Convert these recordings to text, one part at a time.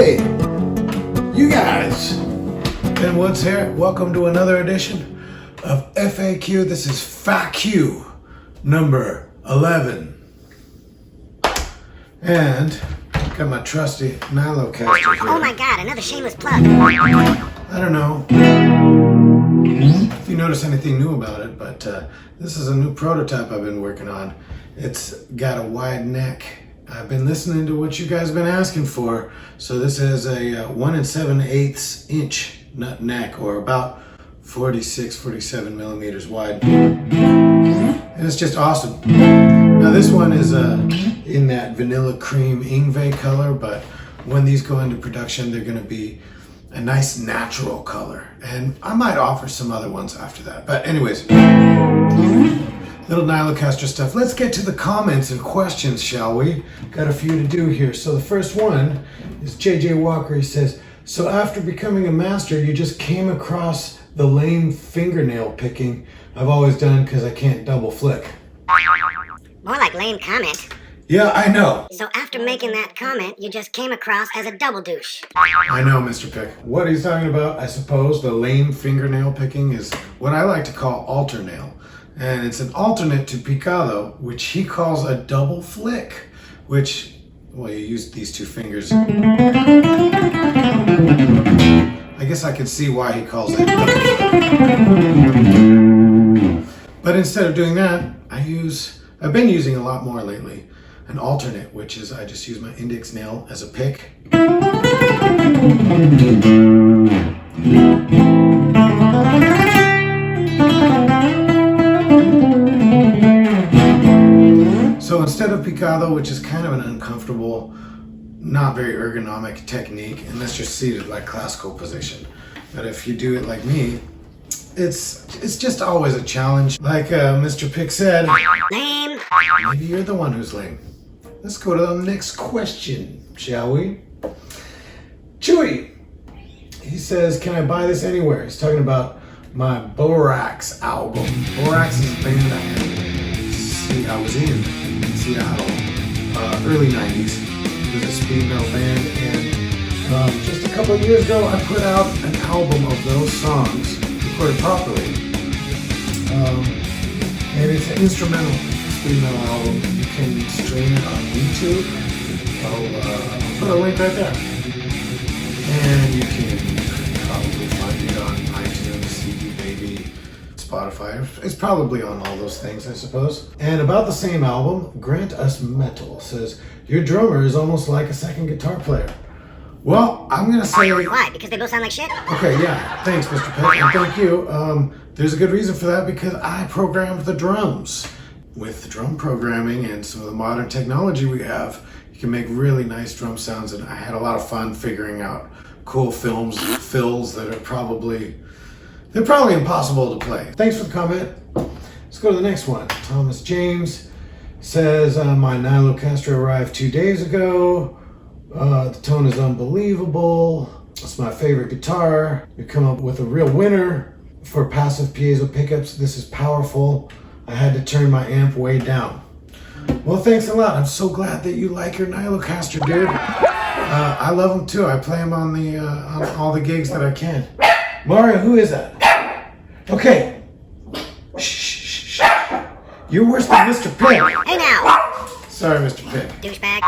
Hey, you guys, Ben Woods here. Welcome to another edition of FAQ. This is FAQ number 11. And got my trusty Nylocaster here. Oh my god, another shameless plug. I don't know if you notice anything new about it, but this is a new prototype I've been working on. It's got a wide neck. I've been listening to what you guys have been asking for. So this is a 1 7/8 inch nut neck, or about 47 millimeters wide. And it's just awesome. Now this one is in that vanilla cream Ingve color, but when these go into production, they're gonna be a nice natural color. And I might offer some other ones after that. But anyways, little Nylocaster stuff. Let's get to the comments and questions, shall we? Got a few to do here. So the first one is JJ Walker. He says, so after becoming a master, you just came across the lame fingernail picking I've always done because I can't double flick. More like lame comment. Yeah, I know. So after making that comment, you just came across as a double douche. I know, Mr.Pick. What he's talking about, I suppose, the lame fingernail picking is what I like to call Altternail. And it's an alternate to picado, which he calls a double flick, which, well, you use these two fingers. I guess I could see why he calls it double flick. But instead of doing that, I've been using a lot more lately, an alternate, which is I just use my index nail as a pick. So instead of picado, which is kind of an uncomfortable, not very ergonomic technique, unless you're seated like classical position. But if you do it like me, it's just always a challenge. Like Mr.Pick said, Lame. Maybe you're the one who's lame. Let's go to the next question, shall we? Chewy, he says, can I buy this anywhere? He's talking about my Boaraxx album. Boaraxx is a band I was in Seattle, early 90s. It was a speed metal band, and just a couple of years ago I put out an album of those songs, recorded properly. And it's an instrumental speed metal album. You can stream it on YouTube. I'll put a link right there. And you can probably find it on iTunes, CD Baby, Spotify. It's probably on all those things, I suppose. And about the same album, Grant Us Metal says, your drummer is almost like a second guitar player. Well, I'm going to say... Why? Because they both sound like shit? Okay, yeah. Thanks, Mr. Pick, and thank you. There's a good reason for that, because I programmed the drums. With drum programming and some of the modern technology we have, you can make really nice drum sounds, and I had a lot of fun figuring out cool fills that are probably impossible to play. Thanks for the comment. Let's go to the next one. Thomas James says, my Nylocaster arrived 2 days ago. The tone is unbelievable. It's my favorite guitar. We come up with a real winner for passive piezo pickups. This is powerful. I had to turn my amp way down. Well, thanks a lot. I'm so glad that you like your Nylocaster, dude. I love them too. I play them on all the gigs that I can. Mario, who is that? Okay. Shh. You're worse than Mr. Pick. Hey now! Sorry, Mr. Pick. Douchebag.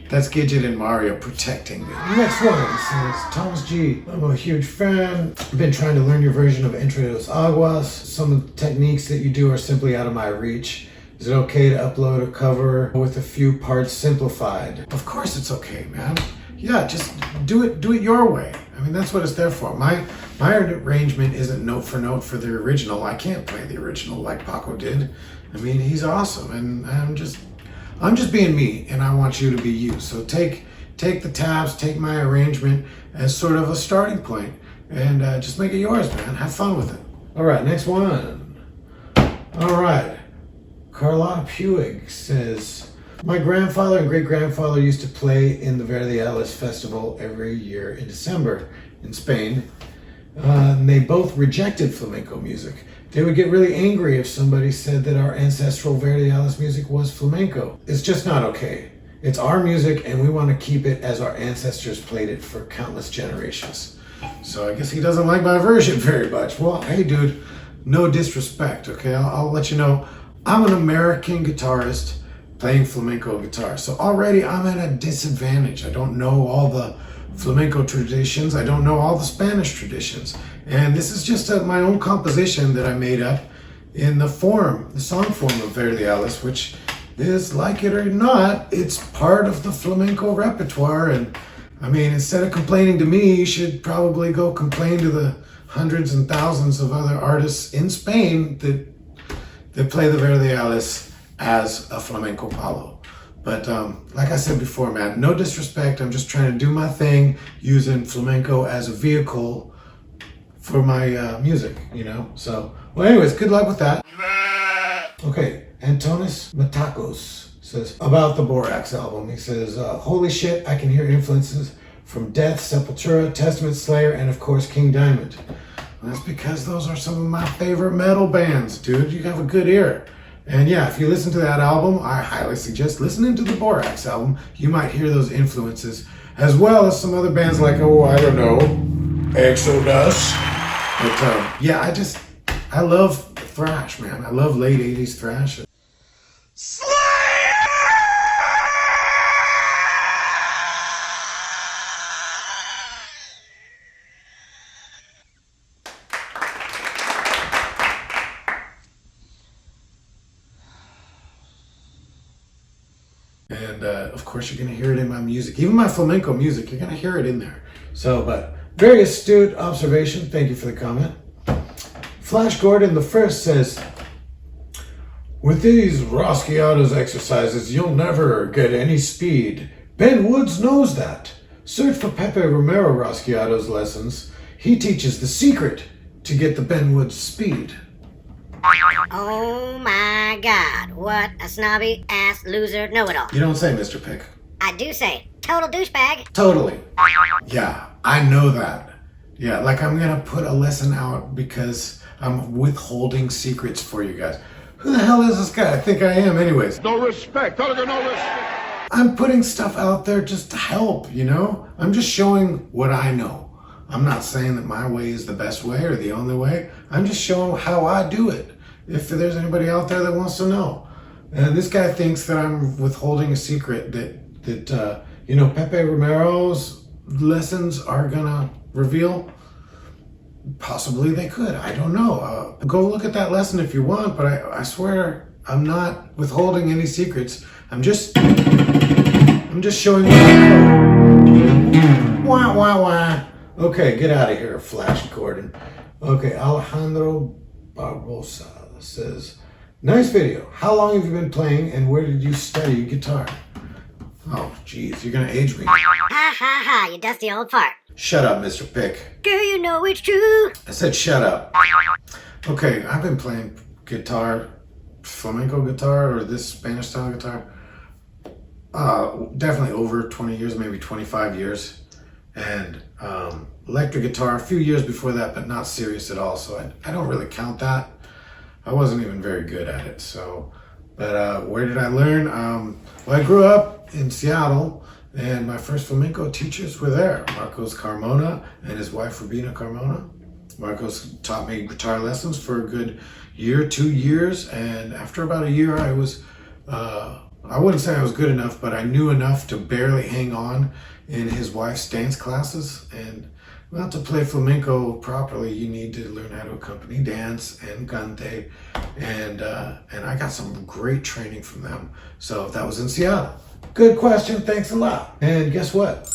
That's Gidget and Mario protecting me. Next one says, Thomas G. I'm a huge fan. I've been trying to learn your version of Intronaut Aguas. Some of the techniques that you do are simply out of my reach. Is it okay to upload a cover with a few parts simplified? Of course it's okay, man. Yeah, just do it your way. I mean, that's what it's there for. My arrangement isn't note for note for the original. I can't play the original like Paco did. I mean, he's awesome, and I'm just being me, and I want you to be you. So take the tabs, take my arrangement as sort of a starting point, and just make it yours, man. Have fun with it. All right, next one. All right. Carlotta Puig says, my grandfather and great-grandfather used to play in the Verdiales Festival every year in December in Spain. And they both rejected flamenco music. They would get really angry if somebody said that our ancestral Verdiales music was flamenco. It's just not okay. It's our music, and we want to keep it as our ancestors played it for countless generations. So I guess he doesn't like my version very much. Well, hey, dude, no disrespect, okay? I'll let you know. I'm an American guitarist playing flamenco guitar. So already I'm at a disadvantage. I don't know all the flamenco traditions. I don't know all the Spanish traditions. And this is just my own composition that I made up in the song form of Verdiales, which is, like it or not, it's part of the flamenco repertoire. And I mean, instead of complaining to me, you should probably go complain to the hundreds and thousands of other artists in Spain that play the Verdiales as a flamenco palo. But like I said before, man, no disrespect. I'm just trying to do my thing using flamenco as a vehicle for my music, you know? So, well, anyways, good luck with that. Okay, Antonis Matacos says, about the Boaraxx album, he says, holy shit, I can hear influences from Death, Sepultura, Testament, Slayer, and of course, King Diamond. And that's because those are some of my favorite metal bands, dude. You have a good ear. And yeah, if you listen to that album, I highly suggest listening to the Boaraxx album. You might hear those influences, as well as some other bands like, oh, I don't know, Exodus. But yeah, I love thrash, man. I love late 80s thrash. And of course, you're going to hear it in my music. Even my flamenco music, you're going to hear it in there. So, but very astute observation. Thank you for the comment. Flash Gordon the First says, with these Rasquiatos exercises, you'll never get any speed. Ben Woods knows that. Search for Pepe Romero Rasquiatos lessons. He teaches the secret to get the Ben Woods speed. Oh my god, what a snobby ass loser know-it-all. You don't say, Mr. Pick. I do say, total douchebag. Totally. Yeah, I know that. Yeah, like I'm gonna put a lesson out because I'm withholding secrets for you guys. Who the hell is this guy? I think I am anyways. No respect. No respect. I'm putting stuff out there just to help, you know? I'm just showing what I know. I'm not saying that my way is the best way or the only way. I'm just showing how I do it. If there's anybody out there that wants to know. And this guy thinks that I'm withholding a secret that you know, Pepe Romero's lessons are gonna reveal. Possibly they could. I don't know. Go look at that lesson if you want, but I swear I'm not withholding any secrets. I'm just showing what I know. Wah, wah, wah. Okay, get out of here, Flash Gordon. Okay, Alejandro Barbosa says, nice video. How long have you been playing and where did you study guitar? Oh, geez, you're gonna age me. Ha ha ha, you dusty old fart. Shut up, Mr. Pick. Girl, you know it's true. I said shut up. Okay, I've been playing guitar, flamenco guitar, or this Spanish style guitar, definitely over 20 years, maybe 25 years. And electric guitar a few years before that, but not serious at all. So I don't really count that. I wasn't even very good at it. So, but where did I learn? Well, I grew up in Seattle, and my first flamenco teachers were there. Marcos Carmona and his wife, Rubina Carmona. Marcos taught me guitar lessons for a good year, 2 years. And after about a year, I was, I wouldn't say I was good enough, but I knew enough to barely hang on in his wife's dance classes. And well, to play flamenco properly, you need to learn how to accompany dance and cante. And I got some great training from them. So that was in Seattle. Good question. Thanks a lot. And guess what?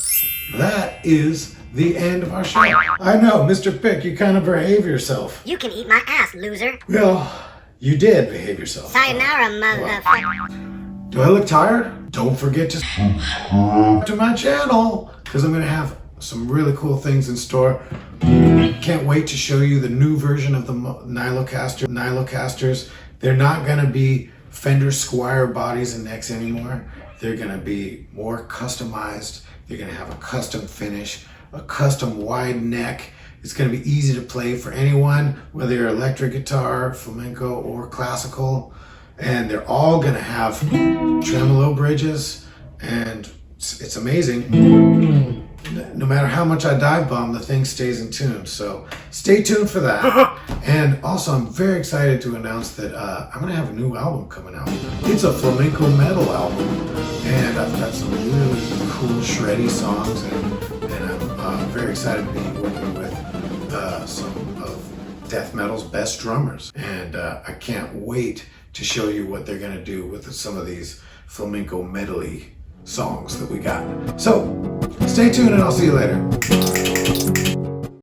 That is the end of our show. I know, Mr. Pick, you kind of behave yourself. You can eat my ass, loser. Well, you did behave yourself. Sayonara, motherfucker. Do I look tired? Don't forget to subscribe to my channel because I'm going to have some really cool things in store. Can't wait to show you the new version of the Nylocasters. They're not going to be Fender Squire bodies and necks anymore. They're going to be more customized. They're going to have a custom finish, a custom wide neck. It's going to be easy to play for anyone, whether you're electric guitar, flamenco, or classical. And they're all going to have tremolo bridges and it's amazing. No matter how much I dive bomb, the thing stays in tune. So stay tuned for that. And also, I'm very excited to announce that I'm going to have a new album coming out. It's a flamenco metal album, and I've got some really cool shreddy songs, and I'm very excited to be working with some of death metal's best drummers. And I can't wait to show you what they're going to do with some of these flamenco medley songs that we got. So stay tuned and I'll see you later.